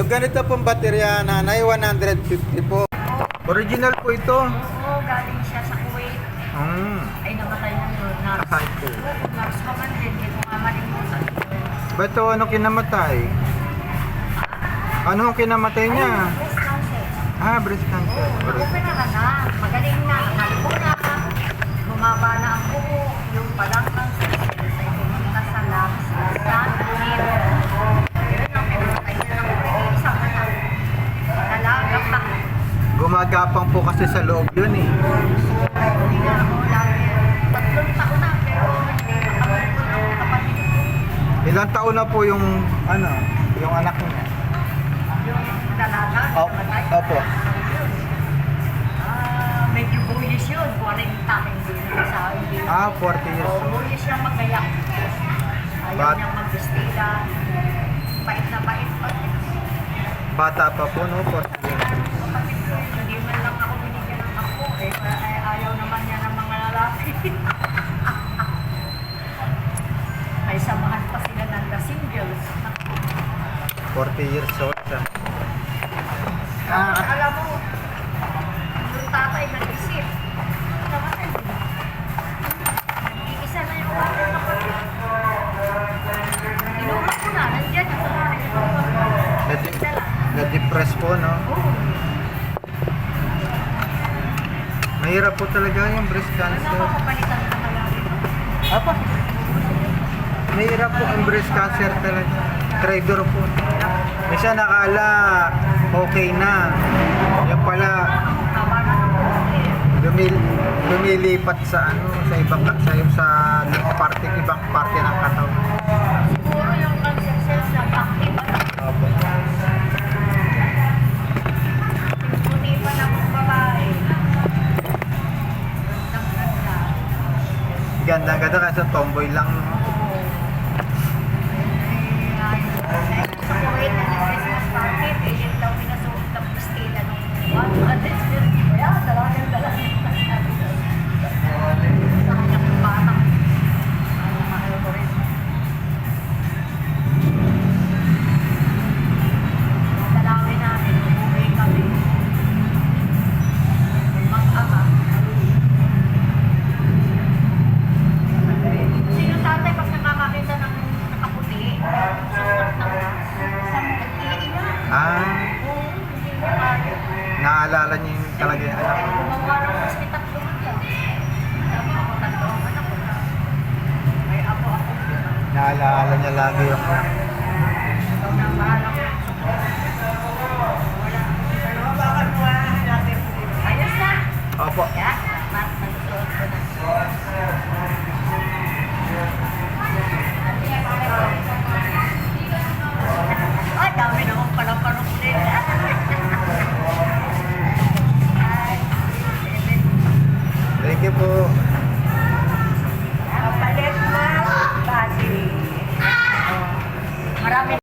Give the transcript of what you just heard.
Yung ganito pong baterya, nanay, 150 po. Original po ito. Oo, galing siya sa Kuwait. Ay, namatay na yun. Ay, po. Nars pa man din, hindi ko nga malimutan. Ba ito, ano kinamatay? Ano ang kinamatay niya? Breast cancer. Breast cancer. Opera na. Magaling na. Nakalbo na. Bumaba na ang buho. Yung palang cancer ay pumunta sa lungs. Lung, liver. Yun ang pinatay na ng isang anak. Nalaga pa. Gumagapang po kasi sa loob yun eh. Hindi na ako lagi. 3 taon na pero hindi nakapagod ang kapatid ko. Ilang taon na po yung, yung anak niya? Yung dalaga, namatay. Opo. Medyo bullish yun. 40 hindi na sa hindi. 40 years old. Bullish yung magayak. Ayaw niyang magbistila. Bait na bait pa. Bata pa po, no? 40 years old. Kapatid ko, hindi man lang ako binigyan ng ako. Ayaw naman niya ng mga lalaki. Ay, samahan pa sila ng the singles. 40 years old siya. Alam mo, yung tatay nag-isip. Namatay din. Nag-iisa na yung tatay na ko. Inuman ko na, nandiyan yung tatay. Na-depress po, no? Oo. Mahirap po talaga yung breast Ano cancer. makapalitan ka na lang. Apa? Mahirap po ang breast cancer talaga. Traitor po. Minsan nakala okay na. Yan pala lumilipat sa sa ibang ibang parte ng katawan. Siguro yung cancer cells na active na. Opo. Puti pa ng babae. Ganda kasi tomboy lang. No? Sa Kuwait na Christmas party, pilit daw pinasuot ng pistila nung kaya talagang dala. Sa kanyang batang. Mahal ko rin. Dalawin namin, umuwi kami. Mag-ama. Kasi yung tatay pag nakakakita ng nakaputi, suot ng iiyak. Oo, hindi niya kaya. Naalala niyo yung talaga yung anak. Gumawa ng hospital doon lang. Sabi ako, 3 anak ko na. May ako. Naalala niya lagi yung anak. Ikaw na ang bahala ko. Wala. Ayos na. Opo. Yan. Nagsuot ko na. Ay, dami naman palang panukli. Thank you po.